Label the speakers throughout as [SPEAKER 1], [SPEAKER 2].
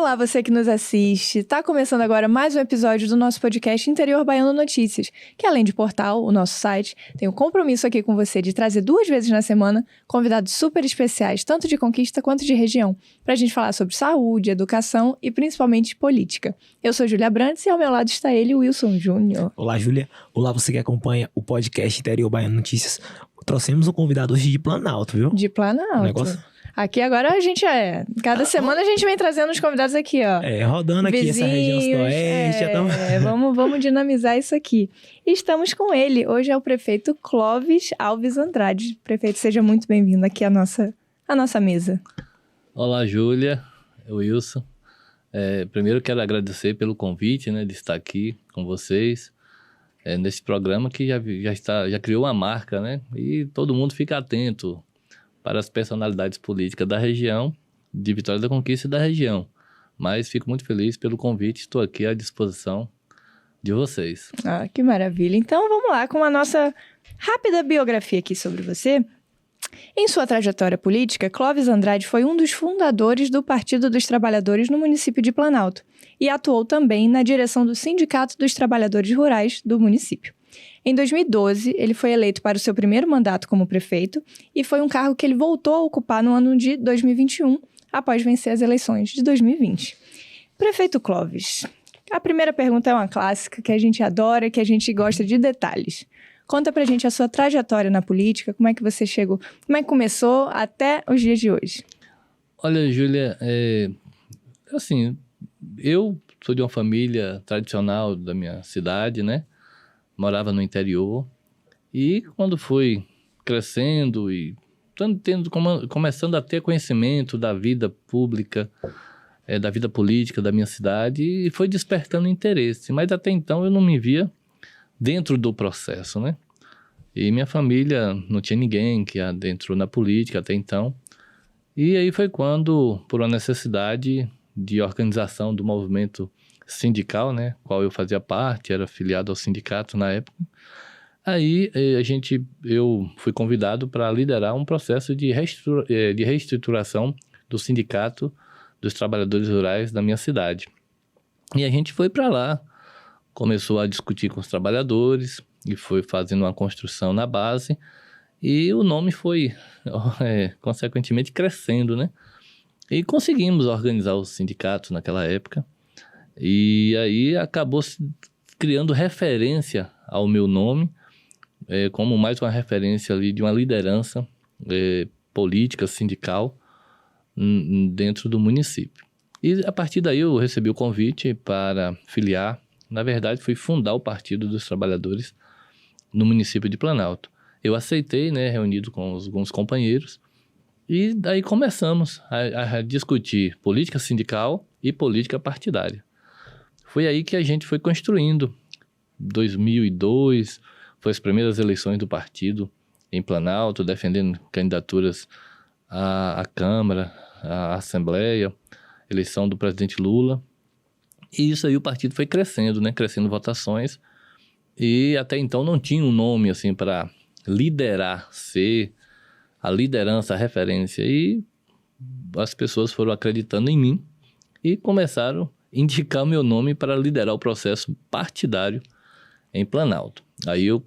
[SPEAKER 1] Olá, você que nos assiste. Está começando agora mais um episódio do nosso podcast Interior Baiano Notícias, que além de portal, o nosso site, tem o compromisso aqui com você de trazer 2 vezes na semana convidados super especiais, tanto de Conquista quanto de região, para a gente falar sobre saúde, educação e principalmente política. Eu sou Júlia Brandes e ao meu lado está ele, Wilson Júnior.
[SPEAKER 2] Olá, Júlia. Olá, você que acompanha o podcast Interior Baiano Notícias. Trouxemos um convidado hoje de Planalto, viu?
[SPEAKER 1] De Planalto.
[SPEAKER 2] O negócio...
[SPEAKER 1] Aqui agora a gente cada semana a gente vem trazendo os convidados aqui, ó.
[SPEAKER 2] Rodando aqui
[SPEAKER 1] Vizinhos,
[SPEAKER 2] essa região sudoeste.
[SPEAKER 1] Vamos dinamizar isso aqui. E estamos com ele. Hoje é o prefeito Clóvis Alves Andrade. Prefeito, seja muito bem-vindo aqui à nossa mesa.
[SPEAKER 3] Olá, Júlia, Wilson. Primeiro quero agradecer pelo convite, né, de estar aqui com vocês nesse programa que já criou uma marca, né? E todo mundo fica atento para as personalidades políticas da região, de Vitória da Conquista e da região. Mas fico muito feliz pelo convite, estou aqui à disposição de vocês.
[SPEAKER 1] Ah, que maravilha. Então vamos lá com a nossa rápida biografia aqui sobre você. Em sua trajetória política, Clóvis Andrade foi um dos fundadores do Partido dos Trabalhadores no município de Planalto e atuou também na direção do Sindicato dos Trabalhadores Rurais do município. Em 2012, ele foi eleito para o seu primeiro mandato como prefeito e foi um cargo que ele voltou a ocupar no ano de 2021, após vencer as eleições de 2020. Prefeito Clóvis, a primeira pergunta é uma clássica que a gente adora, que a gente gosta de detalhes. Conta pra gente a sua trajetória na política, como é que você chegou, como é que começou até os dias de hoje.
[SPEAKER 3] Olha, Júlia, eu sou de uma família tradicional da minha cidade, né? Morava no interior e quando fui crescendo e começando a ter conhecimento da vida pública, da vida política da minha cidade, e foi despertando interesse, mas até então eu não me via dentro do processo, né? E minha família não tinha ninguém que adentrou na política até então, e aí foi quando, por uma necessidade de organização do movimento sindical, né, qual eu fazia parte, era afiliado ao sindicato na época. Aí eu fui convidado para liderar um processo de reestruturação do Sindicato dos Trabalhadores Rurais da minha cidade. E a gente foi para lá, começou a discutir com os trabalhadores e foi fazendo uma construção na base e o nome foi, consequentemente, crescendo, né? E conseguimos organizar o sindicato naquela época. E aí acabou se criando referência ao meu nome, como mais uma referência ali de uma liderança política, sindical, dentro do município. E a partir daí eu recebi o convite para filiar, na verdade fui fundar o Partido dos Trabalhadores no município de Planalto. Eu aceitei, né, reunido com alguns companheiros, e daí começamos a discutir política sindical e política partidária. Foi aí que a gente foi construindo. 2002, foi as primeiras eleições do partido em Planalto, defendendo candidaturas à Câmara, à Assembleia, eleição do presidente Lula. E isso aí o partido foi crescendo, né? Crescendo votações. E até então não tinha um nome assim para liderar, ser a liderança, a referência. E as pessoas foram acreditando em mim e começaram indicar meu nome para liderar o processo partidário em Planalto. Aí eu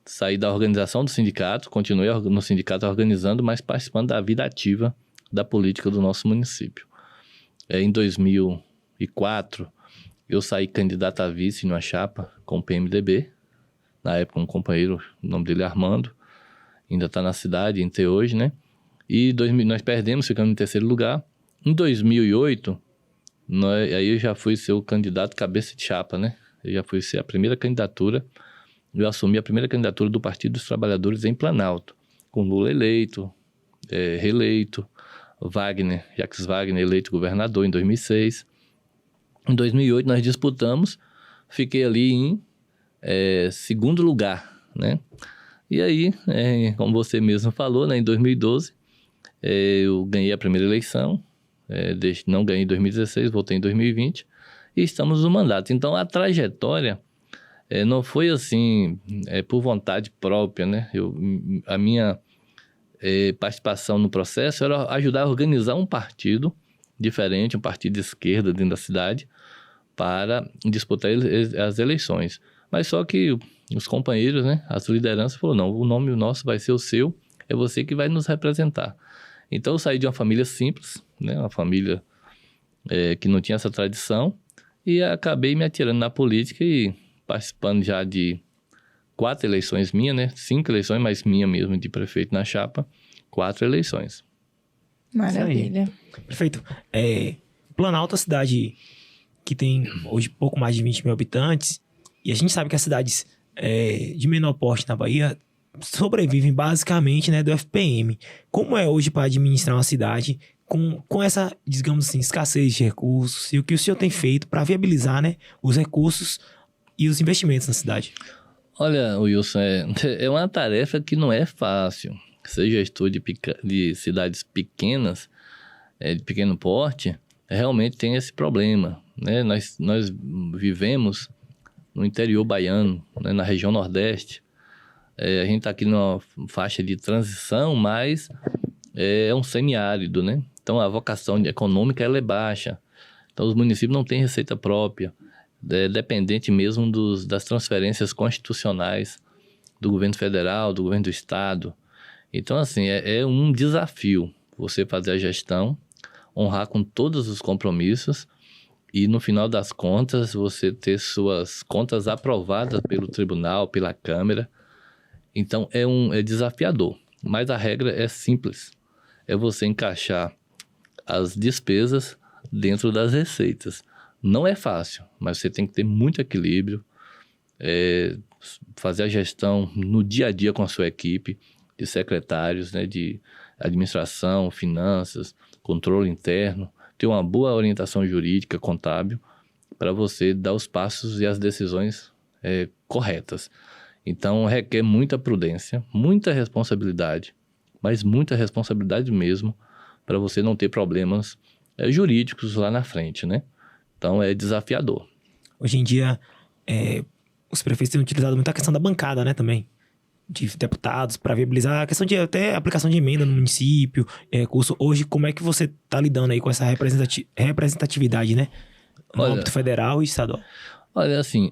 [SPEAKER 3] saí da organização do sindicato, continuei no sindicato organizando, mas participando da vida ativa da política do nosso município. Em 2004, eu saí candidato a vice numa chapa com o PMDB. Na época, um companheiro, o nome dele é Armando, ainda está na cidade até hoje, né? E nós perdemos, ficamos em terceiro lugar. Em 2008... aí eu já fui ser o candidato cabeça de chapa, né? Eu já fui ser a primeira candidatura, eu assumi a primeira candidatura do Partido dos Trabalhadores em Planalto, com Lula eleito, reeleito, Jacques Wagner eleito governador em 2006. Em 2008 nós disputamos, fiquei ali em segundo lugar, né? E aí, como você mesmo falou, né, em 2012, eu ganhei a primeira eleição, não ganhei em 2016, voltei em 2020 e estamos no mandato. Então a trajetória não foi assim por vontade própria, né? A minha participação no processo era ajudar a organizar um partido diferente, um partido de esquerda dentro da cidade, para disputar as eleições. Mas só que os companheiros, né, as lideranças falaram, não, o nome nosso vai ser o seu, é você que vai nos representar. Então eu saí de uma família simples, né, uma família que não tinha essa tradição, e acabei me atirando na política e participando já de 4 eleições minhas, né, 5 eleições, mas minha mesmo de prefeito na chapa, 4 eleições.
[SPEAKER 1] Maravilha.
[SPEAKER 2] Perfeito. Planalto é uma cidade que tem hoje pouco mais de 20 mil habitantes, e a gente sabe que as cidades de menor porte na Bahia sobrevivem basicamente, né, do FPM. Como é hoje para administrar uma cidade com essa, digamos assim, escassez de recursos, e o que o senhor tem feito para viabilizar, né, os recursos e os investimentos na cidade?
[SPEAKER 3] Olha, Wilson, é uma tarefa que não é fácil. Ser gestor de cidades pequenas, de pequeno porte, realmente tem esse problema, né? Nós vivemos no interior baiano, né, na região Nordeste. A gente está aqui numa faixa de transição, mas é um semiárido, né? Então, a vocação econômica ela é baixa. Então, os municípios não têm receita própria. É dependente mesmo das transferências constitucionais do governo federal, do governo do estado. Então, assim, é um desafio você fazer a gestão, honrar com todos os compromissos e, no final das contas, você ter suas contas aprovadas pelo tribunal, pela Câmara. Então, é desafiador, mas a regra é simples. É você encaixar as despesas dentro das receitas. Não é fácil, mas você tem que ter muito equilíbrio, fazer a gestão no dia a dia com a sua equipe de secretários, né, de administração, finanças, controle interno, ter uma boa orientação jurídica, contábil, para você dar os passos e as decisões corretas. Então, requer muita prudência, muita responsabilidade, mas muita responsabilidade mesmo, para você não ter problemas jurídicos lá na frente, né? Então, é desafiador.
[SPEAKER 2] Hoje em dia, os prefeitos têm utilizado muito a questão da bancada, né, também, de deputados, para viabilizar a questão de até aplicação de emenda no município, recurso. Hoje, como é que você está lidando aí com essa representatividade, né, no âmbito federal e estadual?
[SPEAKER 3] Olha, assim,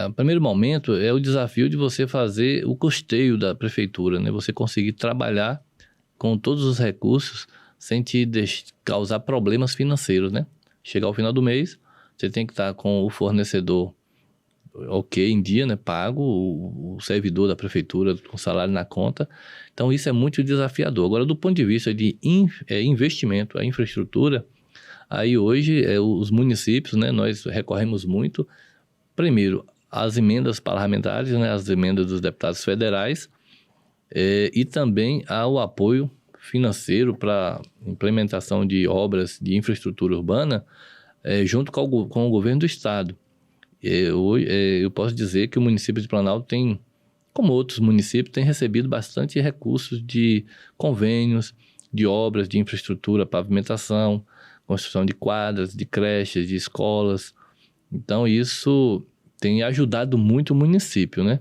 [SPEAKER 3] o primeiro momento é o desafio de você fazer o custeio da prefeitura, né? Você conseguir trabalhar com todos os recursos sem te causar problemas financeiros, né? Chegar ao final do mês, você tem que estar com o fornecedor em dia, né? Pago, o servidor da prefeitura com salário na conta. Então, isso é muito desafiador. Agora, do ponto de vista de investimento, a infraestrutura, aí hoje, os municípios, né, nós recorremos muito, primeiro, às emendas parlamentares, né, as emendas dos deputados federais, e também ao apoio financeiro para implementação de obras de infraestrutura urbana, junto com o governo do estado. Eu posso dizer que o município de Planalto tem, como outros municípios, tem recebido bastante recursos de convênios, de obras de infraestrutura, pavimentação, construção de quadras, de creches, de escolas. Então, isso tem ajudado muito o município, né?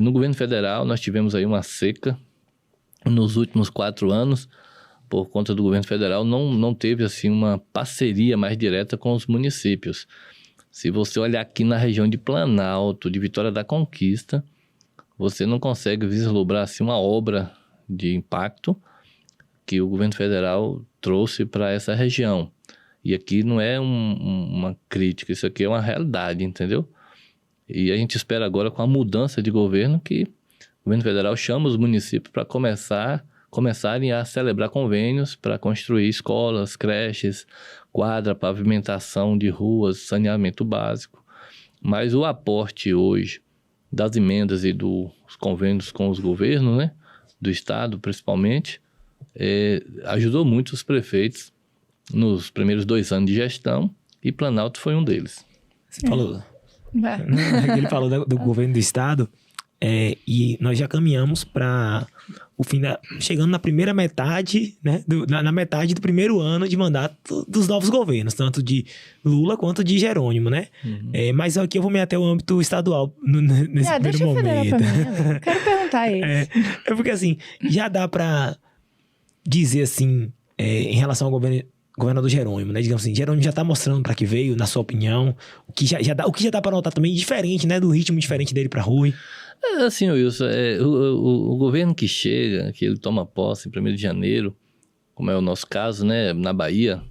[SPEAKER 3] No governo federal, nós tivemos aí uma seca nos últimos 4 anos. Por conta do governo federal, não teve assim uma parceria mais direta com os municípios. Se você olhar aqui na região de Planalto, de Vitória da Conquista, você não consegue vislumbrar assim, uma obra de impacto que o governo federal trouxe para essa região. E aqui não é uma crítica, isso aqui é uma realidade, entendeu? E a gente espera agora, com a mudança de governo, que o governo federal chama os municípios para começarem a celebrar convênios para construir escolas, creches, quadra, pavimentação de ruas, saneamento básico. Mas o aporte hoje das emendas e dos convênios com os governos, né, do estado principalmente, ajudou muito os prefeitos nos primeiros 2 anos de gestão, e Planalto foi um deles.
[SPEAKER 2] Você falou... Ele falou do governo do estado, e nós já caminhamos para o fim chegando na primeira metade, né, na metade do primeiro ano de mandato dos novos governos, tanto de Lula quanto de Jerônimo, né?
[SPEAKER 3] Uhum.
[SPEAKER 2] Mas aqui eu vou me ater ao âmbito estadual nesse primeiro momento.
[SPEAKER 1] Pra mim, quero perguntar a ele.
[SPEAKER 2] Porque assim, já dá para dizer assim, em relação ao governo governador Jerônimo, né? Digamos assim, Jerônimo já está mostrando para que veio, na sua opinião, o que já dá para notar também diferente, né? Do ritmo diferente dele para Rui.
[SPEAKER 3] Assim, Wilson, o governo que chega, que ele toma posse em 1º de janeiro, como é o nosso caso, né? Na Bahia,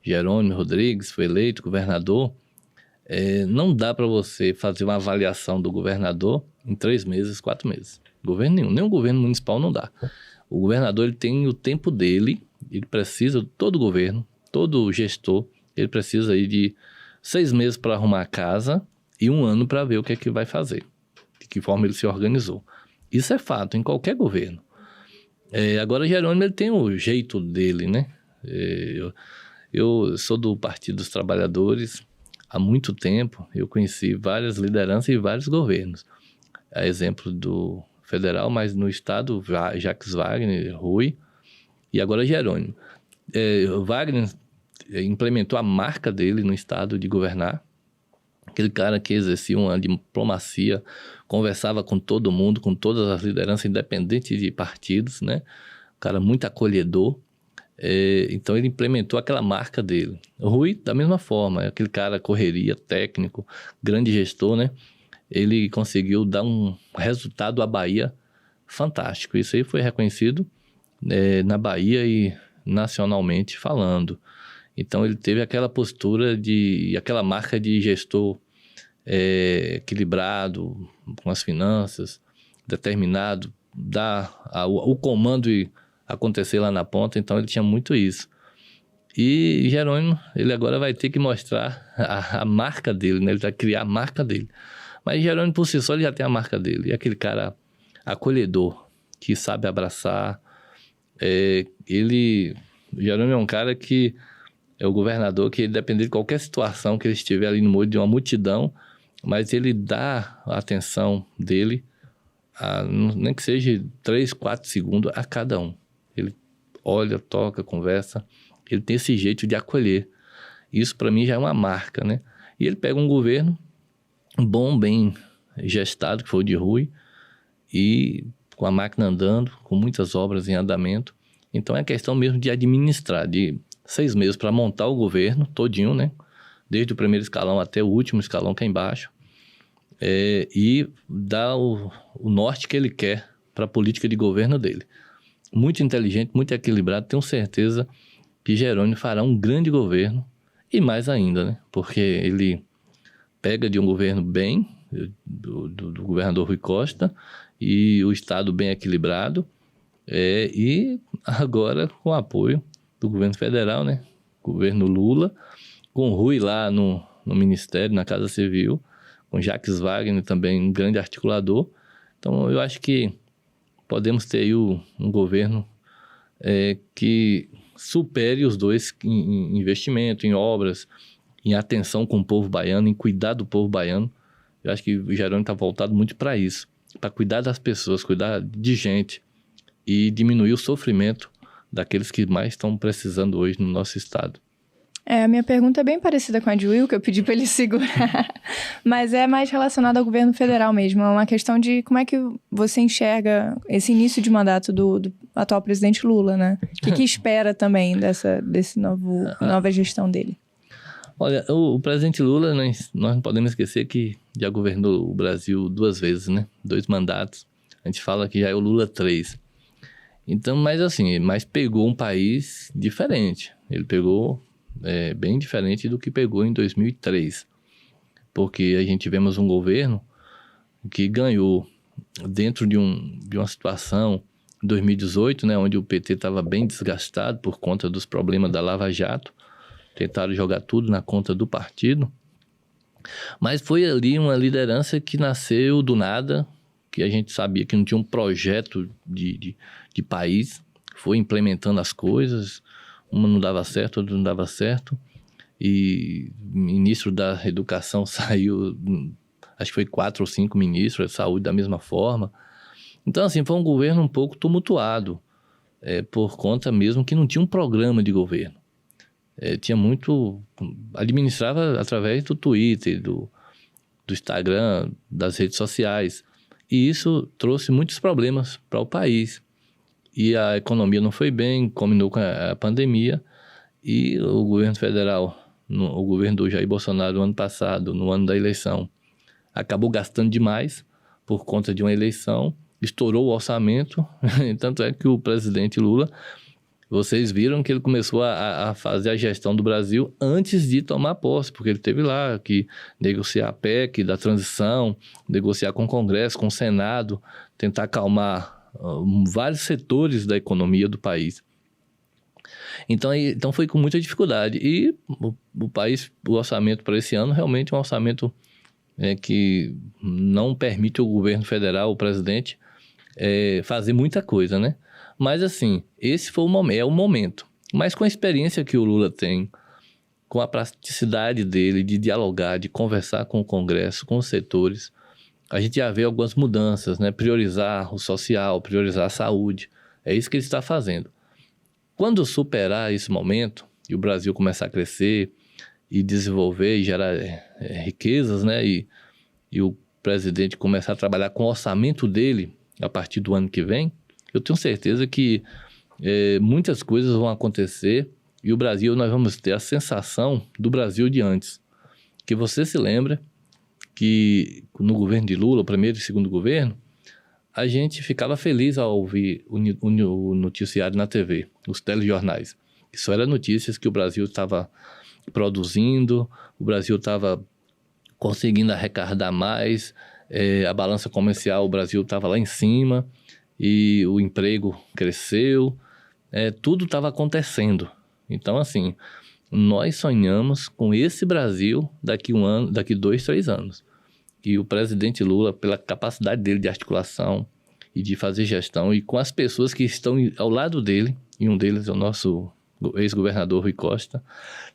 [SPEAKER 3] Jerônimo Rodrigues foi eleito governador. Não dá para você fazer uma avaliação do governador em 3 meses, 4 meses. Governo nenhum, nem o governo municipal não dá. O governador, ele tem o tempo dele, ele precisa, todo governo, todo gestor, ele precisa aí de 6 meses para arrumar a casa e 1 ano para ver o que é que vai fazer, de que forma ele se organizou. Isso é fato em qualquer governo. Agora, Jerônimo, ele tem o jeito dele, né? Eu sou do Partido dos Trabalhadores há muito tempo, eu conheci várias lideranças e vários governos. A exemplo do federal, mas no estado, Jacques Wagner, Rui e agora Jerônimo. Wagner implementou a marca dele no estado de governar. Aquele cara que exercia uma diplomacia, conversava com todo mundo, com todas as lideranças, independente de partidos, né? Um cara muito acolhedor. Então ele implementou aquela marca dele. O Rui, da mesma forma, é aquele cara correria, técnico, grande gestor, né? Ele conseguiu dar um resultado à Bahia fantástico. Isso aí foi reconhecido na Bahia e nacionalmente falando. Então ele teve aquela postura aquela marca de gestor equilibrado, com as finanças, determinado, dar o comando e acontecer lá na ponta. Então ele tinha muito isso. E Jerônimo, ele agora vai ter que mostrar a marca dele, né? Ele vai criar a marca dele. Mas Jerônimo, por si só, ele já tem a marca dele. E aquele cara acolhedor, que sabe abraçar. Jerônimo é um cara que é o governador que, dependendo de qualquer situação que ele estiver ali no meio de uma multidão, mas ele dá a atenção dele, nem que seja 3, 4 segundos a cada um. Ele olha, toca, conversa. Ele tem esse jeito de acolher. Isso, para mim, já é uma marca, né? E ele pega um governo bom, bem gestado, que foi o de Rui, e com a máquina andando, com muitas obras em andamento. Então é questão mesmo de administrar, de 6 meses para montar o governo todinho, né? Desde o primeiro escalão até o último escalão que é embaixo, e dar o norte que ele quer para a política de governo dele. Muito inteligente, muito equilibrado, tenho certeza que Jerônimo fará um grande governo, e mais ainda, né? Porque ele pega de um governo bem, do governador Rui Costa, e o estado bem equilibrado, e agora com o apoio do governo federal, né? Governo Lula, com Rui lá no Ministério, na Casa Civil, com Jacques Wagner também, um grande articulador. Então, eu acho que podemos ter aí um governo que supere os dois em investimento, em obras, em atenção com o povo baiano, em cuidar do povo baiano. Eu acho que o Jerônimo está voltado muito para isso, para cuidar das pessoas, cuidar de gente e diminuir o sofrimento daqueles que mais estão precisando hoje no nosso estado.
[SPEAKER 1] A minha pergunta é bem parecida com a de Will, que eu pedi para ele segurar, mas é mais relacionada ao governo federal mesmo. É uma questão de como é que você enxerga esse início de mandato do atual presidente Lula, né? O que espera também desse nova gestão dele?
[SPEAKER 3] Olha, o presidente Lula, nós não podemos esquecer que já governou o Brasil 2 vezes, né? 2 mandatos. A gente fala que já é o Lula 3. Então, mas pegou um país diferente. Ele pegou bem diferente do que pegou em 2003. Porque a gente vemos um governo que ganhou dentro de uma situação em 2018, né? Onde o PT estava bem desgastado por conta dos problemas da Lava Jato. Tentaram jogar tudo na conta do partido. Mas foi ali uma liderança que nasceu do nada, que a gente sabia que não tinha um projeto de país. Foi implementando as coisas, uma não dava certo, outra não dava certo. E o ministro da Educação saiu, acho que foi 4 ou 5 ministros, da Saúde da mesma forma. Então, assim, foi um governo um pouco tumultuado, por conta mesmo que não tinha um programa de governo. Administrava através do Twitter, do Instagram, das redes sociais. E isso trouxe muitos problemas para o país. E a economia não foi bem, combinou com a pandemia. E o governo federal, o governo do Jair Bolsonaro, no ano passado, no ano da eleição, acabou gastando demais por conta de uma eleição, estourou o orçamento, tanto é que o presidente Lula, vocês viram que ele começou a fazer a gestão do Brasil antes de tomar posse, porque ele teve lá que negociar a PEC da transição, negociar com o Congresso, com o Senado, tentar acalmar vários setores da economia do país. Então foi com muita dificuldade. E o país, o orçamento para esse ano, realmente é um orçamento que não permite ao governo federal, o presidente, fazer muita coisa, né? Mas assim, esse foi o momento. Mas com a experiência que o Lula tem, com a praticidade dele de dialogar, de conversar com o Congresso, com os setores, a gente já vê algumas mudanças, né? Priorizar o social, priorizar a saúde. É isso que ele está fazendo. Quando superar esse momento e o Brasil começar a crescer e desenvolver e gerar riquezas, né? E o presidente começar a trabalhar com o orçamento dele a partir do ano que vem, eu tenho certeza que muitas coisas vão acontecer e o Brasil, nós vamos ter a sensação do Brasil de antes. Que você se lembra que no governo de Lula, o primeiro e segundo governo, a gente ficava feliz ao ouvir o noticiário na TV, os telejornais. Isso era notícias que o Brasil estava produzindo, o Brasil estava conseguindo arrecadar mais, a balança comercial, o Brasil estava lá em cima, e o emprego cresceu, tudo estava acontecendo. Então, assim, nós sonhamos com esse Brasil daqui 1 ano, daqui 2, 3 anos. E o presidente Lula, pela capacidade dele de articulação e de fazer gestão, e com as pessoas que estão ao lado dele, e um deles é o nosso ex-governador Rui Costa,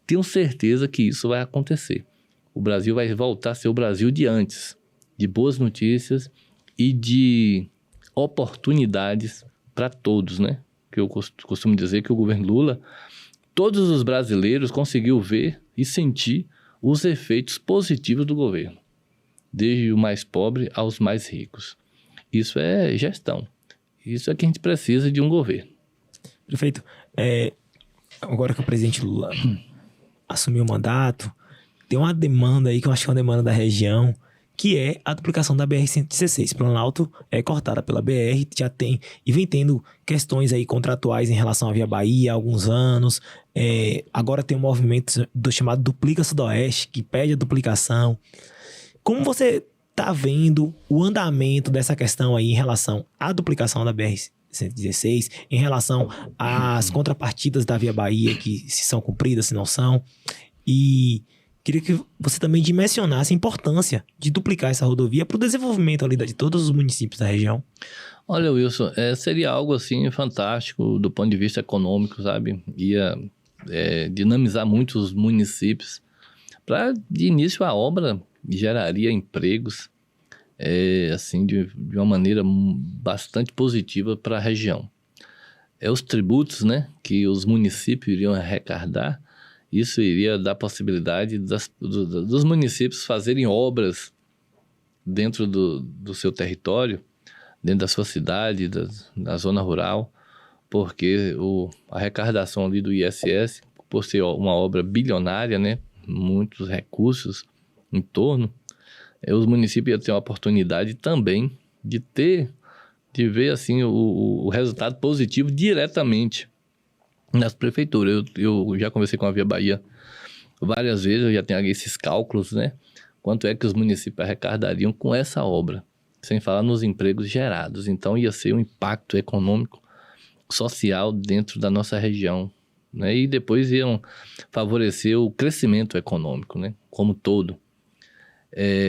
[SPEAKER 3] tenho certeza que isso vai acontecer. O Brasil vai voltar a ser o Brasil de antes, de boas notícias e de oportunidades para todos, né? Que eu costumo dizer que o governo Lula, todos os brasileiros conseguiu ver e sentir os efeitos positivos do governo, desde o mais pobre aos mais ricos. Isso é gestão. Isso é que a gente precisa de um governo.
[SPEAKER 2] Prefeito, agora que o presidente Lula assumiu o mandato, tem uma demanda aí que eu acho que é uma demanda da região, que é a duplicação da BR-116. Planalto é cortada pela BR, já tem e vem tendo questões aí contratuais em relação à Via Bahia há alguns anos. Agora tem um movimento chamado Duplica Sudoeste, que pede a duplicação. Como você está vendo o andamento dessa questão aí em relação à duplicação da BR-116, em relação às contrapartidas da Via Bahia, que se são cumpridas, se não são? E queria que você também dimensionasse a importância de duplicar essa rodovia para o desenvolvimento ali de todos os municípios da região.
[SPEAKER 3] Olha, Wilson, seria algo assim fantástico do ponto de vista econômico, sabe? Ia dinamizar muito os municípios. De início, a obra geraria empregos, assim, de uma maneira bastante positiva para a região. Os tributos, né, que os municípios iriam arrecadar, isso iria dar possibilidade dos municípios fazerem obras dentro do seu território, dentro da sua cidade, da zona rural, porque a arrecadação ali do ISS, por ser uma obra bilionária, né, muitos recursos em torno, os municípios iam ter uma oportunidade também de ver assim, o resultado positivo diretamente nas prefeituras. Eu já conversei com a Via Bahia várias vezes, eu já tenho esses cálculos, né? Quanto é que os municípios arrecadariam com essa obra, sem falar nos empregos gerados. Então ia ser um impacto econômico, social dentro da nossa região, né? E depois iam favorecer o crescimento econômico, né? Como todo.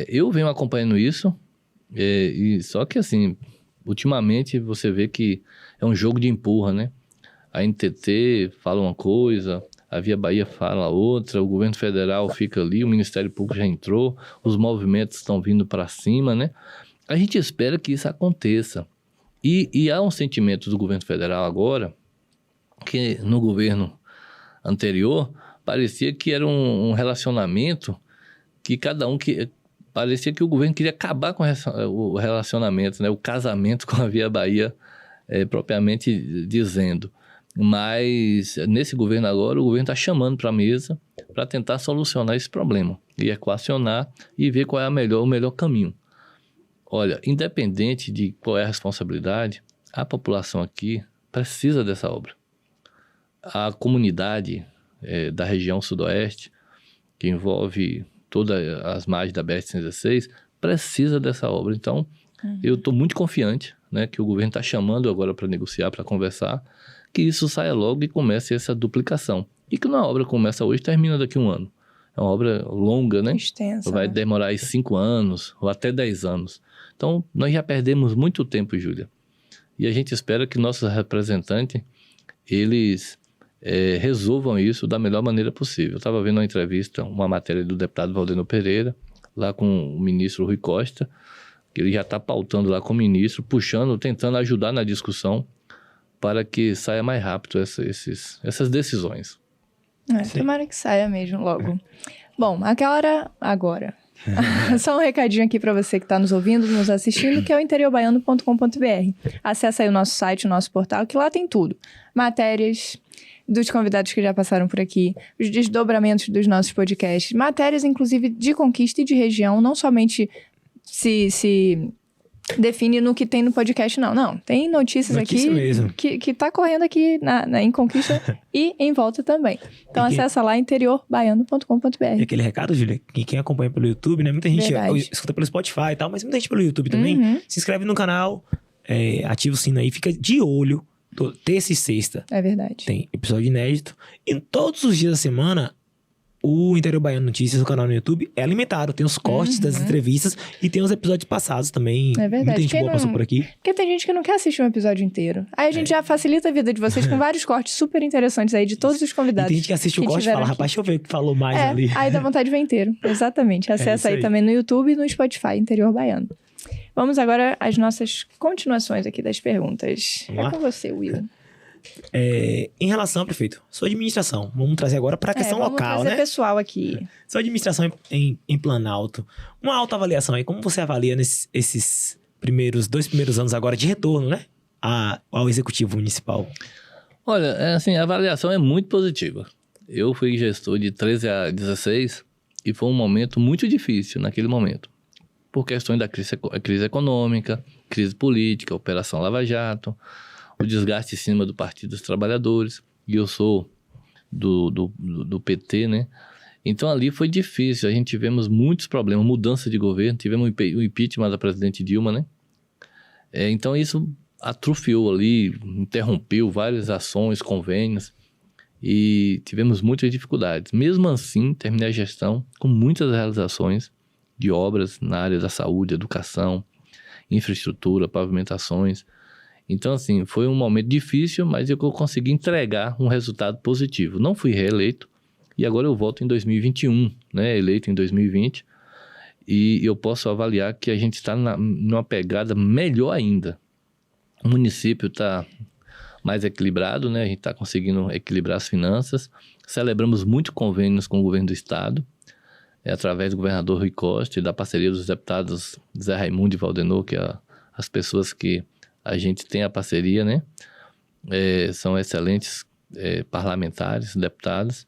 [SPEAKER 3] Eu venho acompanhando isso, só que assim, ultimamente você vê que é um jogo de empurra, né? A NTT fala uma coisa, a Via Bahia fala outra, o governo federal fica ali, o Ministério Público já entrou, os movimentos estão vindo para cima, né? A gente espera que isso aconteça. E há um sentimento do governo federal agora, que no governo anterior, parecia que era um relacionamento que parecia que o governo queria acabar com o relacionamento, né? O casamento com a Via Bahia, propriamente dizendo. Mas nesse governo agora, o governo está chamando para a mesa para tentar solucionar esse problema e equacionar e ver qual é o melhor caminho. Olha, independente de qual é a responsabilidade, a população aqui precisa dessa obra. A comunidade da região sudoeste, que envolve todas as margens da BR-116, precisa dessa obra. Então, eu estou muito confiante, né, que o governo está chamando agora para negociar, para conversar, que isso saia logo e comece essa duplicação. E que uma obra começa hoje termina daqui a um ano. É uma obra longa, né?
[SPEAKER 1] Extensa.
[SPEAKER 3] Vai demorar aí 5 anos ou até 10 anos. Então, nós já perdemos muito tempo, Júlia. E a gente espera que nossos representantes, eles resolvam isso da melhor maneira possível. Eu estava vendo uma entrevista, uma matéria do deputado Valdenor Pereira, lá com o ministro Rui Costa, que ele já está pautando lá com o ministro, puxando, tentando ajudar na discussão para que saia mais rápido essas decisões.
[SPEAKER 1] Tomara que saia mesmo logo. Bom, aquela hora agora. Só um recadinho aqui para você que está nos ouvindo, nos assistindo, que é o interiorbaiano.com.br. Acesse aí o nosso site, o nosso portal, que lá tem tudo. Matérias dos convidados que já passaram por aqui, os desdobramentos dos nossos podcasts, matérias, inclusive, de conquista e de região, não somente se define no que tem no podcast, não. Tem notícias aqui
[SPEAKER 2] mesmo.
[SPEAKER 1] que tá correndo aqui em Conquista e em volta também. Então acessa lá interiorbaiano.com.br.
[SPEAKER 2] E aquele recado, Júlia, que quem acompanha pelo YouTube, né? Muita gente escuta pelo Spotify e tal, mas muita gente pelo YouTube também. Se inscreve no canal, ativa o sino aí, fica de olho. Terça e sexta.
[SPEAKER 1] É verdade.
[SPEAKER 2] Tem episódio inédito. E todos os dias da semana, o Interior Baiano Notícias, o canal no YouTube, é alimentado. Tem os cortes das entrevistas e tem os episódios passados também.
[SPEAKER 1] É verdade.
[SPEAKER 2] Muita gente boa passou por aqui.
[SPEAKER 1] Porque tem gente que não quer assistir um episódio inteiro. Aí a gente já facilita a vida de vocês com vários cortes super interessantes aí de todos os convidados.
[SPEAKER 2] E tem gente que assiste o corte e fala, rapaz, deixa eu ver o que falou mais ali.
[SPEAKER 1] Aí dá vontade de ver inteiro. Exatamente. Acessa aí também no YouTube e no Spotify, Interior Baiano. Vamos agora às nossas continuações aqui das perguntas. É com você, Will.
[SPEAKER 2] Em relação, prefeito, sua administração. Vamos trazer agora para a questão local,
[SPEAKER 1] vamos trazer pessoal aqui.
[SPEAKER 2] Sua administração em Planalto. Uma autoavaliação aí. Como você avalia esses dois primeiros anos agora de retorno, né? Ao Executivo Municipal?
[SPEAKER 3] Olha, a avaliação é muito positiva. Eu fui gestor de 13 a 16 e foi um momento muito difícil naquele momento. Por questões da crise econômica, crise política, Operação Lava Jato, o desgaste em cima do Partido dos Trabalhadores, e eu sou do PT, né? Então ali foi difícil, a gente tivemos muitos problemas, mudança de governo, tivemos o impeachment da presidente Dilma, né? Então isso atrofiou ali, interrompeu várias ações, convênios, e tivemos muitas dificuldades. Mesmo assim, terminei a gestão com muitas realizações de obras na área da saúde, educação, infraestrutura, pavimentações. Então, assim, foi um momento difícil, mas eu consegui entregar um resultado positivo. Não fui reeleito e agora eu volto em 2021, né? Eleito em 2020. E eu posso avaliar que a gente está numa pegada melhor ainda. O município está mais equilibrado, né? A gente está conseguindo equilibrar as finanças. Celebramos muito convênios com o governo do estado, através do governador Rui Costa e da parceria dos deputados Zé Raimundo e Valdenor, que é as pessoas que a gente tem a parceria, né? São excelentes parlamentares, deputados.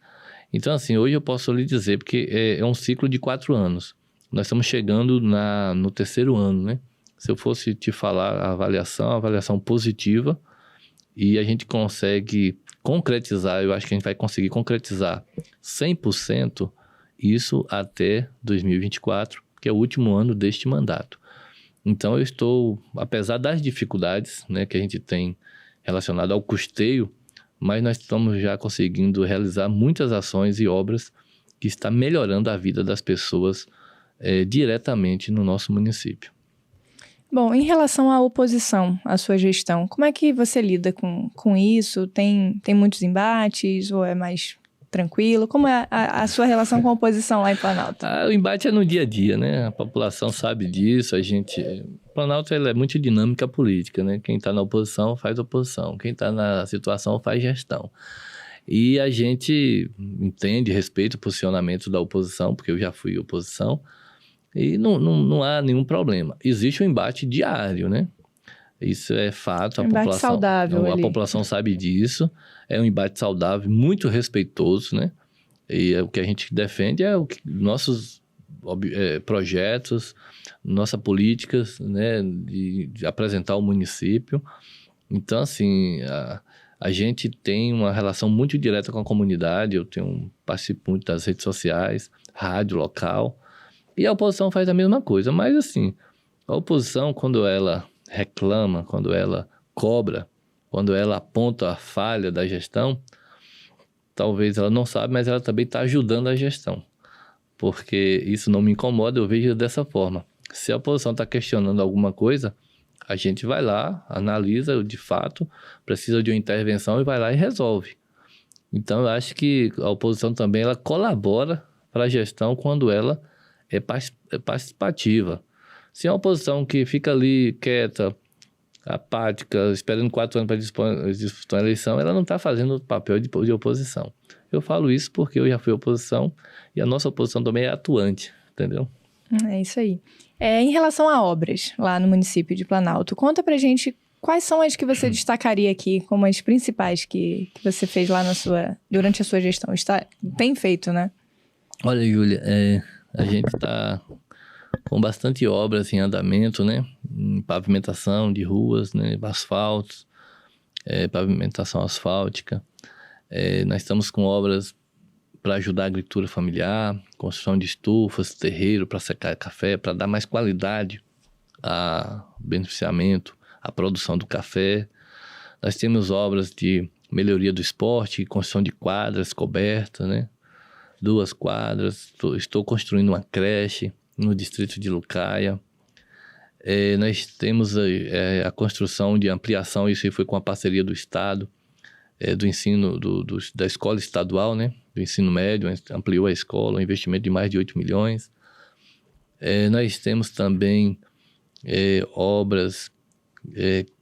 [SPEAKER 3] Então, assim, hoje eu posso lhe dizer, porque é um ciclo de 4 anos. Nós estamos chegando no 3º ano, né? Se eu fosse te falar a avaliação positiva, e a gente consegue concretizar, eu acho que a gente vai conseguir concretizar 100% isso até 2024, que é o último ano deste mandato. Então, eu estou, apesar das dificuldades, né, que a gente tem relacionado ao custeio, mas nós estamos já conseguindo realizar muitas ações e obras que estão melhorando a vida das pessoas diretamente no nosso município.
[SPEAKER 1] Bom, em relação à oposição à sua gestão, como é que você lida com isso? Tem muitos embates ou é mais tranquilo? Como é a sua relação com a oposição lá em Planalto?
[SPEAKER 3] O embate é no dia a dia, né? A população sabe disso, Planalto ela é muito dinâmica política, né? Quem está na oposição faz oposição, quem está na situação faz gestão. E a gente entende, respeita o posicionamento da oposição, porque eu já fui oposição, e não há nenhum problema. Existe um embate diário, né? Isso é fato.
[SPEAKER 1] Um embate saudável
[SPEAKER 3] a
[SPEAKER 1] ali.
[SPEAKER 3] população sabe disso. É um embate saudável, muito respeitoso, né? E o que a gente defende é nossos projetos, nossas políticas, né? De apresentar o município. Então, assim, a gente tem uma relação muito direta com a comunidade. Eu participo muito das redes sociais, rádio local. E a oposição faz a mesma coisa. Mas, assim, a oposição, quando ela reclama, quando ela cobra, quando ela aponta a falha da gestão, talvez ela não sabe, mas ela também está ajudando a gestão. Porque isso não me incomoda, eu vejo dessa forma. Se a oposição está questionando alguma coisa, a gente vai lá, analisa, de fato, precisa de uma intervenção e vai lá e resolve. Então, eu acho que a oposição também ela colabora para a gestão quando ela é participativa. Se é uma oposição que fica ali quieta, apática, esperando 4 anos para disputar a eleição, ela não está fazendo o papel de oposição. Eu falo isso porque eu já fui oposição e a nossa oposição também é atuante, entendeu?
[SPEAKER 1] É isso aí. Em relação a obras lá no município de Planalto, conta pra gente quais são as que você destacaria aqui como as principais que você fez lá durante a sua gestão. Está bem feito, né?
[SPEAKER 3] Olha, Júlia, a gente está com bastante obras em andamento, né? Em pavimentação de ruas, né? Asfaltos, pavimentação asfáltica. Nós estamos com obras para ajudar a agricultura familiar, construção de estufas, terreiro para secar café, para dar mais qualidade ao beneficiamento, à produção do café. Nós temos obras de melhoria do esporte, construção de quadras cobertas, né? 2 quadras. Estou construindo uma creche no distrito de Lucaia. Nós temos a construção de ampliação, isso aí foi com a parceria do Estado, do ensino da escola estadual, né? Do ensino médio, ampliou a escola, um investimento de mais de 8 milhões. Nós temos também obras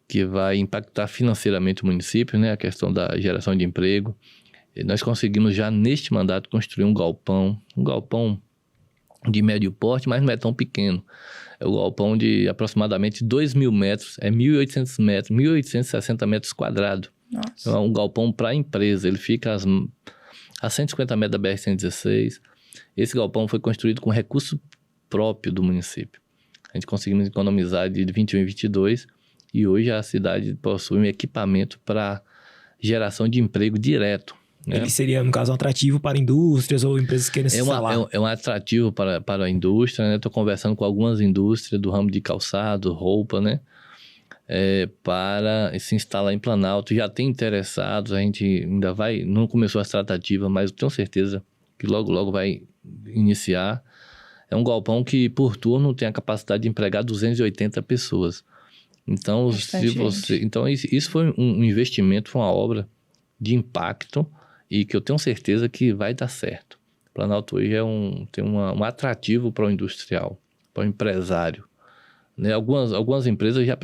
[SPEAKER 3] que vai impactar financeiramente o município, né? A questão da geração de emprego. Nós conseguimos já neste mandato construir um galpão de médio porte, mas não é tão pequeno. É um galpão de aproximadamente 2.000 metros, 1.800 metros, 1.860 metros quadrados.
[SPEAKER 1] Nossa.
[SPEAKER 3] É um galpão para a empresa, ele fica a 150 metros da BR-116. Esse galpão foi construído com recurso próprio do município. A gente conseguimos economizar de 21 e 22 e hoje a cidade possui um equipamento para geração de emprego direto. Né?
[SPEAKER 2] Ele seria, no caso, um atrativo para indústrias ou empresas que querem se instalar?
[SPEAKER 3] É um atrativo para a indústria, né? Estou conversando com algumas indústrias do ramo de calçado, roupa, né? Para se instalar em Planalto. Já tem interessados, a gente ainda não começou as tratativas, mas eu tenho certeza que logo, logo vai iniciar. É um galpão que, por turno, tem a capacidade de empregar 280 pessoas. Então, isso foi um investimento, foi uma obra de impacto e que eu tenho certeza que vai dar certo. Planalto hoje tem um atrativo para o industrial, para o empresário. Né? Algumas empresas já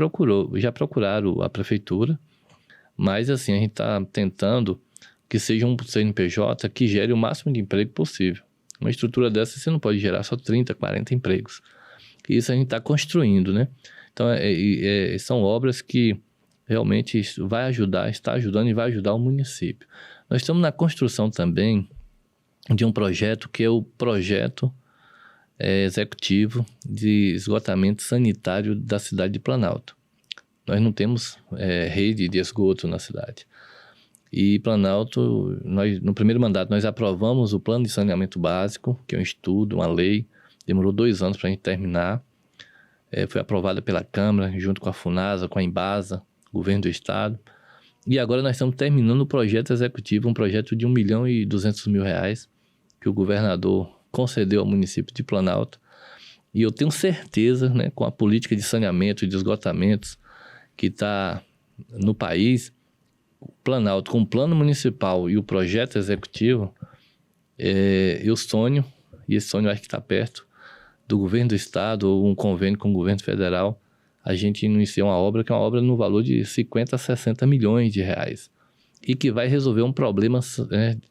[SPEAKER 3] procuraram a prefeitura, mas assim, a gente está tentando que seja um CNPJ que gere o máximo de emprego possível. Uma estrutura dessa você não pode gerar só 30, 40 empregos. E isso a gente está construindo, né? Então, são obras que realmente está ajudando e vai ajudar o município. Nós estamos na construção também de um projeto que é o projeto executivo de esgotamento sanitário da cidade de Planalto. Nós não temos rede de esgoto na cidade. E Planalto, no primeiro mandato, nós aprovamos o plano de saneamento básico, que é um estudo, uma lei, demorou 2 anos para a gente terminar. Foi aprovada pela Câmara, junto com a FUNASA, com a Embasa, governo do Estado. E agora nós estamos terminando o projeto executivo, um projeto de R$1.200.000, que o governador concedeu ao município de Planalto. E eu tenho certeza, né, com a política de saneamento e de esgotamentos que está no país, Planalto, com o plano municipal e o projeto executivo, eu sonho, e esse sonho acho que está perto, do governo do estado ou um convênio com o governo federal, a gente inicia uma obra que é uma obra no valor de 50 a 60 milhões de reais e que vai resolver um problema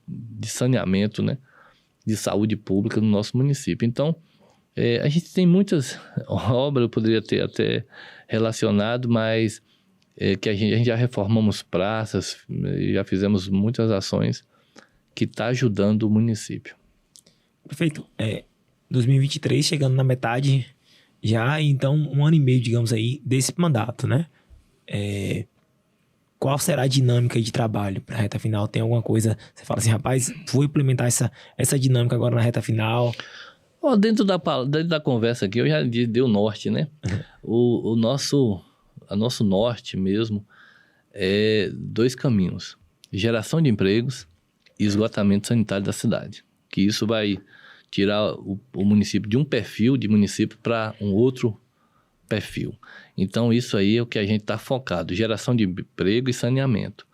[SPEAKER 3] de saneamento, né, de saúde pública no nosso município. Então, a gente tem muitas obras, eu poderia ter até relacionado, mas que a gente já reformamos praças, já fizemos muitas ações que está ajudando o município.
[SPEAKER 2] Perfeito. 2023 chegando na metade já, então 1 ano e meio, digamos aí, desse mandato, né? Qual será a dinâmica de trabalho para a reta final? Tem alguma coisa, você fala assim, rapaz, vou implementar essa dinâmica agora na reta final?
[SPEAKER 3] Dentro da conversa aqui, eu já dei o norte, né? O nosso norte mesmo é 2 caminhos. Geração de empregos e esgotamento sanitário da cidade. Que isso vai tirar o município de um perfil de município para um outro perfil. Então, isso aí é o que a gente está focado. Geração de emprego e saneamento.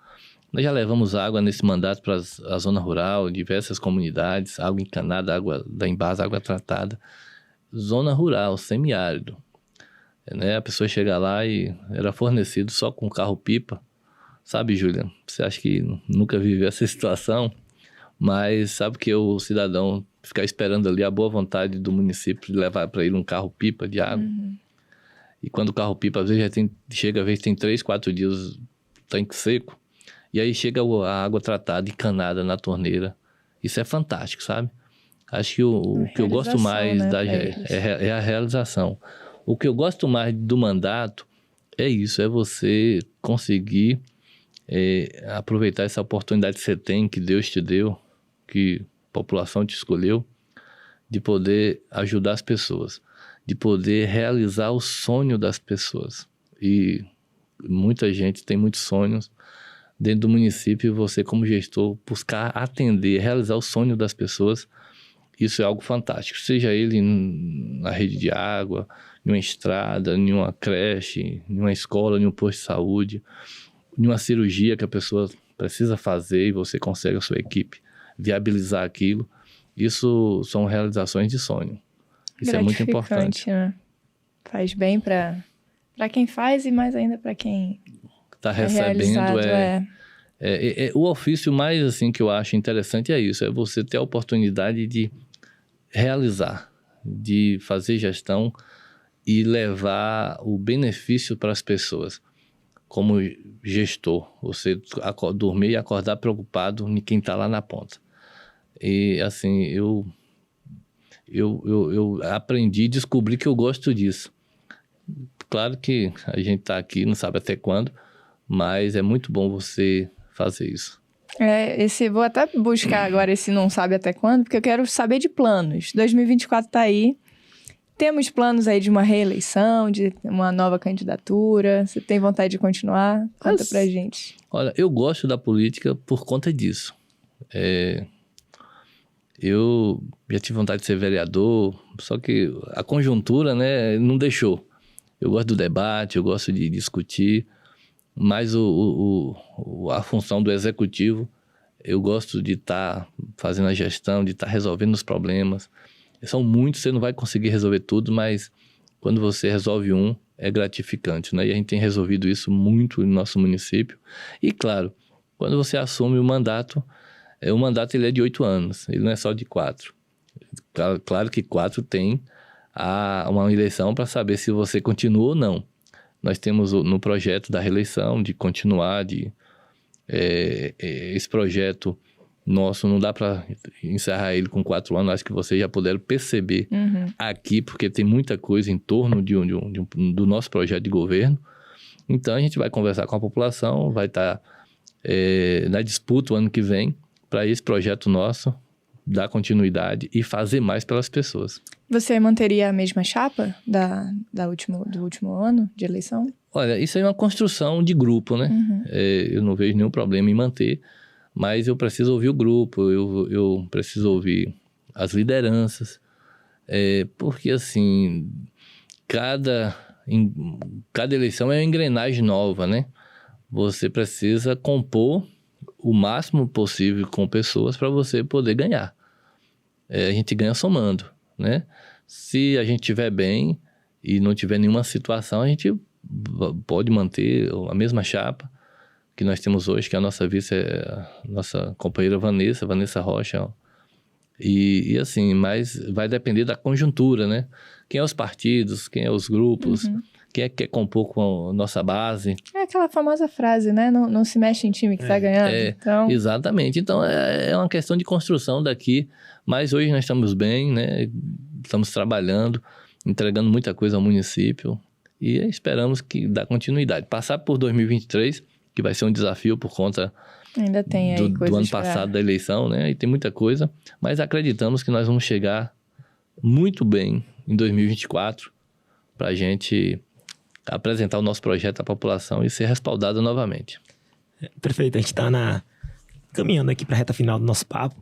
[SPEAKER 3] Nós já levamos água nesse mandato para a zona rural, diversas comunidades, água encanada, água da Embasa, água tratada. Zona rural, semiárido. Né? A pessoa chega lá e era fornecido só com carro-pipa. Sabe, Júlia? Você acha que nunca viveu essa situação? Mas sabe que o cidadão ficar esperando ali a boa vontade do município de levar para ele um carro-pipa de água.
[SPEAKER 1] Uhum.
[SPEAKER 3] E quando o carro-pipa, às vezes, chega, às vezes tem 3, 4 dias tanque seco. E aí chega a água tratada, encanada na torneira. Isso é fantástico, sabe? Acho que o que eu gosto mais, né, é a realização. O que eu gosto mais do mandato é isso, é você conseguir aproveitar essa oportunidade que você tem, que Deus te deu, que a população te escolheu, de poder ajudar as pessoas, de poder realizar o sonho das pessoas. E muita gente tem muitos sonhos dentro do município, e você, como gestor, buscar atender, realizar o sonho das pessoas, isso é algo fantástico. Seja ele na rede de água, em uma estrada, em uma creche, em uma escola, em um posto de saúde, em uma cirurgia que a pessoa precisa fazer e você consegue a sua equipe viabilizar aquilo. Isso são realizações de sonho. Isso é muito importante.
[SPEAKER 1] Né? Faz bem para quem faz e mais ainda para quem
[SPEAKER 3] está recebendo. O ofício mais assim que eu acho interessante é isso, é você ter a oportunidade de realizar, de fazer gestão e levar o benefício para as pessoas. Como gestor, você dormir e acordar preocupado em quem está lá na ponta. E assim, eu aprendi, descobri que eu gosto disso. Claro que a gente está aqui, não sabe até quando, mas é muito bom você fazer isso.
[SPEAKER 1] Vou até buscar agora esse não sabe até quando, porque eu quero saber de planos. 2024 está aí. Temos planos aí de uma reeleição, de uma nova candidatura? Você tem vontade de continuar? Conta pra gente.
[SPEAKER 3] Olha, eu gosto da política por conta disso. Eu já tive vontade de ser vereador, só que a conjuntura, né, não deixou. Eu gosto do debate, eu gosto de discutir, mas a função do executivo, eu gosto de estar fazendo a gestão, de estar resolvendo os problemas. São muitos, você não vai conseguir resolver tudo, mas quando você resolve um, é gratificante, né? E a gente tem resolvido isso muito no nosso município. E, claro, quando você assume o mandato ele é de 8 anos, ele não é só de 4. Claro que 4 tem uma eleição para saber se você continua ou não. Nós temos no projeto da reeleição de continuar, esse projeto nosso não dá para encerrar ele com 4 anos, acho que vocês já puderam perceber aqui, porque tem muita coisa em torno do nosso projeto de governo. Então a gente vai conversar com a população, vai estar na disputa o ano que vem, para esse projeto nosso dar continuidade e fazer mais pelas pessoas.
[SPEAKER 1] Você manteria a mesma chapa do último ano de eleição?
[SPEAKER 3] Olha, isso aí é uma construção de grupo, né? Eu não vejo nenhum problema em manter, mas eu preciso ouvir o grupo, eu preciso ouvir as lideranças, porque assim, cada eleição é uma engrenagem nova, né? Você precisa compor o máximo possível com pessoas para você poder ganhar. A gente ganha somando, né? Se a gente estiver bem e não tiver nenhuma situação, a gente pode manter a mesma chapa que nós temos hoje, que a nossa vice é a nossa companheira Vanessa Rocha. E assim, mas vai depender da conjuntura, né? Quem é os partidos, quem é os grupos, quem é que quer compor com a nossa base.
[SPEAKER 1] É aquela famosa frase, né? Não se mexe em time que tá ganhando. Então...
[SPEAKER 3] Exatamente. Então, é uma questão de construção daqui. Mas hoje nós estamos bem, né? Estamos trabalhando, entregando muita coisa ao município. E esperamos que dá continuidade. Passar por 2023, que vai ser um desafio por conta
[SPEAKER 1] ainda tem aí
[SPEAKER 3] do ano passado da eleição, né? E tem muita coisa. Mas acreditamos que nós vamos chegar muito bem em 2024 para a gente apresentar o nosso projeto à população e ser respaldado novamente.
[SPEAKER 2] Perfeito, a gente está caminhando aqui para a reta final do nosso papo.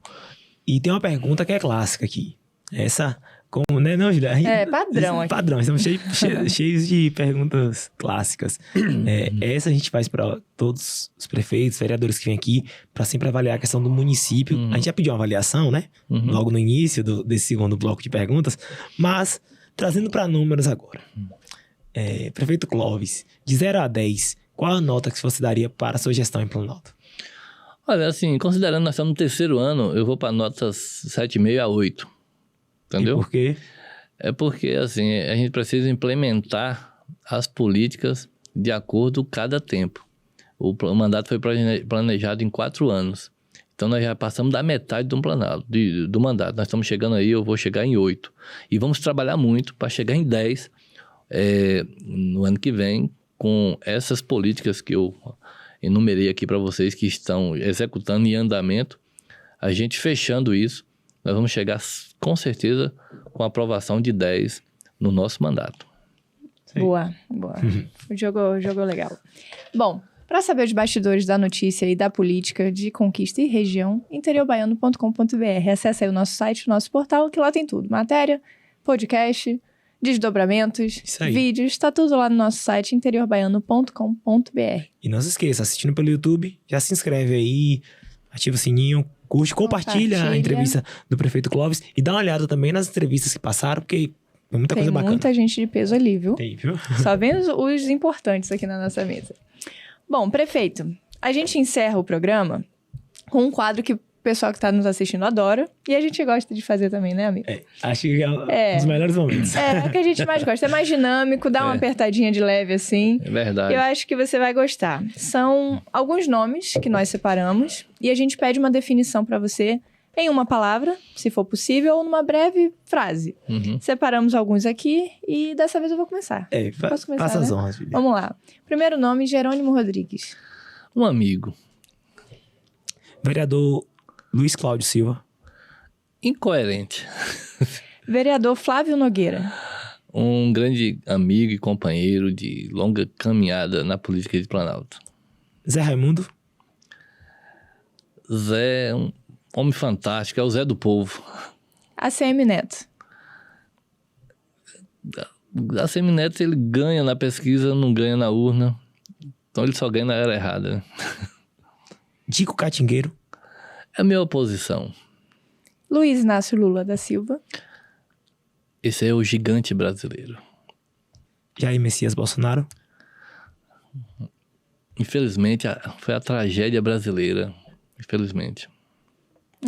[SPEAKER 2] E tem uma pergunta que é clássica aqui. Essa, como, né, não, Julia?
[SPEAKER 1] Padrão aqui.
[SPEAKER 2] Padrão, estamos cheios de perguntas clássicas. Essa a gente faz para todos os prefeitos, vereadores que vêm aqui, para sempre avaliar a questão do município. A gente já pediu uma avaliação, né? Logo no início desse segundo bloco de perguntas. Mas, trazendo para números agora. Prefeito Clóvis, de 0 a 10, qual a nota que você daria para a sua gestão em Planalto?
[SPEAKER 3] Olha, assim, considerando que nós estamos no terceiro ano, eu vou para notas 7,5 a 8. Entendeu?
[SPEAKER 2] E por quê?
[SPEAKER 3] É porque, assim, a gente precisa implementar as políticas de acordo com cada tempo. O mandato foi planejado em 4 anos. Então, nós já passamos da metade do mandato. Nós estamos chegando aí, eu vou chegar em 8. E vamos trabalhar muito para chegar em 10 no ano que vem, com essas políticas que eu enumerei aqui para vocês, que estão executando em andamento. A gente fechando isso, nós vamos chegar com certeza com a aprovação de 10 no nosso mandato.
[SPEAKER 1] Sim. Boa. Jogou legal. Bom, para saber os bastidores da notícia e da política de Conquista e região, interiorbaiano.com.br. Acesse aí o nosso site, o nosso portal, que lá tem tudo. Matéria, podcast, desdobramentos, vídeos, tá tudo lá no nosso site, interiorbaiano.com.br.
[SPEAKER 2] E não se esqueça, assistindo pelo YouTube, já se inscreve aí, ativa o sininho, curte, compartilha a entrevista do prefeito Clóvis e dá uma olhada também nas entrevistas que passaram, porque tem muita coisa bacana.
[SPEAKER 1] Tem muita gente de peso ali, viu?
[SPEAKER 2] Tem, viu?
[SPEAKER 1] Só vendo os importantes aqui na nossa mesa. Bom, prefeito, a gente encerra o programa com um quadro que o pessoal que está nos assistindo adora. E a gente gosta de fazer também, né, amigo?
[SPEAKER 2] Acho que é um dos melhores momentos.
[SPEAKER 1] É o que a gente mais gosta. É mais dinâmico, dá uma apertadinha de leve assim.
[SPEAKER 3] É verdade.
[SPEAKER 1] Eu acho que você vai gostar. São alguns nomes que nós separamos. E a gente pede uma definição para você em uma palavra, se for possível, ou numa breve frase. Separamos alguns aqui e dessa vez eu vou começar.
[SPEAKER 2] Posso começar, passa as honras, filha.
[SPEAKER 1] Vamos lá. Primeiro nome, Jerônimo Rodrigues.
[SPEAKER 3] Um amigo.
[SPEAKER 2] Vereador Luiz Cláudio Silva.
[SPEAKER 3] Incoerente.
[SPEAKER 1] Vereador Flávio Nogueira.
[SPEAKER 3] Um grande amigo e companheiro de longa caminhada na política de Planalto.
[SPEAKER 2] Zé Raimundo.
[SPEAKER 3] Zé, um homem fantástico, é o Zé do povo.
[SPEAKER 1] ACM Neto.
[SPEAKER 3] ACM Neto, ele ganha na pesquisa, não ganha na urna. Então ele só ganha na era errada. Né?
[SPEAKER 2] Dico Catingueiro.
[SPEAKER 3] É a minha oposição.
[SPEAKER 1] Luiz Inácio Lula da Silva.
[SPEAKER 3] Esse é o gigante brasileiro.
[SPEAKER 2] Jair Messias Bolsonaro.
[SPEAKER 3] Infelizmente, foi a tragédia brasileira. Infelizmente.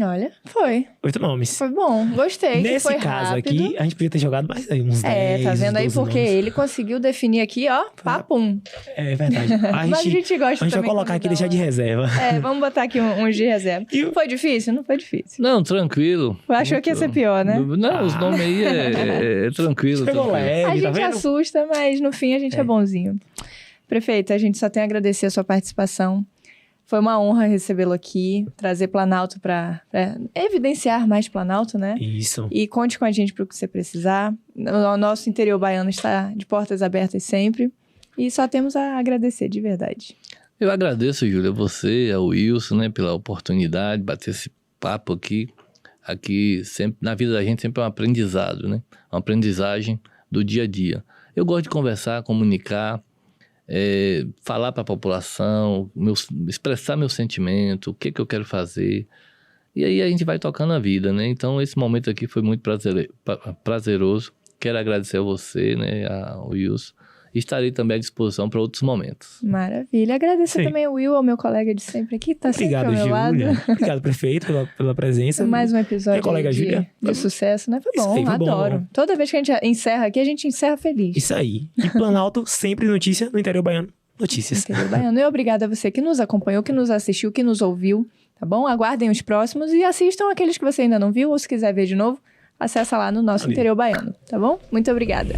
[SPEAKER 1] Olha, foi.
[SPEAKER 2] 8 nomes.
[SPEAKER 1] Foi bom, gostei.
[SPEAKER 2] Nesse
[SPEAKER 1] foi
[SPEAKER 2] caso
[SPEAKER 1] rápido.
[SPEAKER 2] aqui, a gente podia ter jogado mais aí, uns 10,
[SPEAKER 1] tá vendo aí? Porque
[SPEAKER 2] nomes.
[SPEAKER 1] ele conseguiu definir aqui, ó, papum.
[SPEAKER 2] É verdade.
[SPEAKER 1] Mas a gente gosta.
[SPEAKER 2] A gente vai colocar aqui e deixar de reserva.
[SPEAKER 1] Vamos botar aqui uns de reserva. Foi difícil? Não foi difícil.
[SPEAKER 3] Não, tranquilo.
[SPEAKER 1] Achou que ia ser pior, né?
[SPEAKER 3] Não, os nomes aí é tranquilo.
[SPEAKER 2] Pegou leve,
[SPEAKER 1] a gente
[SPEAKER 2] tá vendo?
[SPEAKER 1] assusta, mas no fim a gente é bonzinho. Prefeito, a gente só tem a agradecer a sua participação. Foi uma honra recebê-lo aqui, trazer Planalto para evidenciar mais Planalto, né?
[SPEAKER 2] Isso.
[SPEAKER 1] E conte com a gente para o que você precisar. O nosso interior baiano está de portas abertas sempre. E só temos a agradecer, de verdade.
[SPEAKER 3] Eu agradeço, Júlia, a você, ao Wilson, né, pela oportunidade de bater esse papo aqui. Aqui, sempre, na vida da gente, sempre é um aprendizado, né? Uma aprendizagem do dia a dia. Eu gosto de conversar, comunicar, falar para a população, expressar meu sentimento, o que eu quero fazer. E aí a gente vai tocando a vida, né? Então esse momento aqui foi muito prazeroso. Quero agradecer a você, né, ao Wilson, E estarei também à disposição para outros momentos.
[SPEAKER 1] Maravilha. Agradeço
[SPEAKER 2] Sim.
[SPEAKER 1] também ao Will, ao meu colega de sempre aqui, tá
[SPEAKER 2] Obrigado,
[SPEAKER 1] sempre ao meu lado.
[SPEAKER 2] Júlia. Obrigado, prefeito, pela presença.
[SPEAKER 1] Mais um episódio
[SPEAKER 2] Minha colega
[SPEAKER 1] aí
[SPEAKER 2] Júlia.
[SPEAKER 1] de sucesso, né? Foi
[SPEAKER 2] Isso
[SPEAKER 1] bom,
[SPEAKER 2] aí, foi bom.
[SPEAKER 1] adoro. Toda vez que a gente encerra aqui, a gente encerra feliz.
[SPEAKER 2] Isso aí. E Planalto, sempre notícia no interior baiano. Notícias.
[SPEAKER 1] Interior Baiano. E obrigada a você que nos acompanhou, que nos assistiu, que nos ouviu, tá bom? Aguardem os próximos e assistam aqueles que você ainda não viu, ou se quiser ver de novo, acessa lá no nosso
[SPEAKER 2] Ali.
[SPEAKER 1] Interior Baiano, tá bom? Muito obrigada.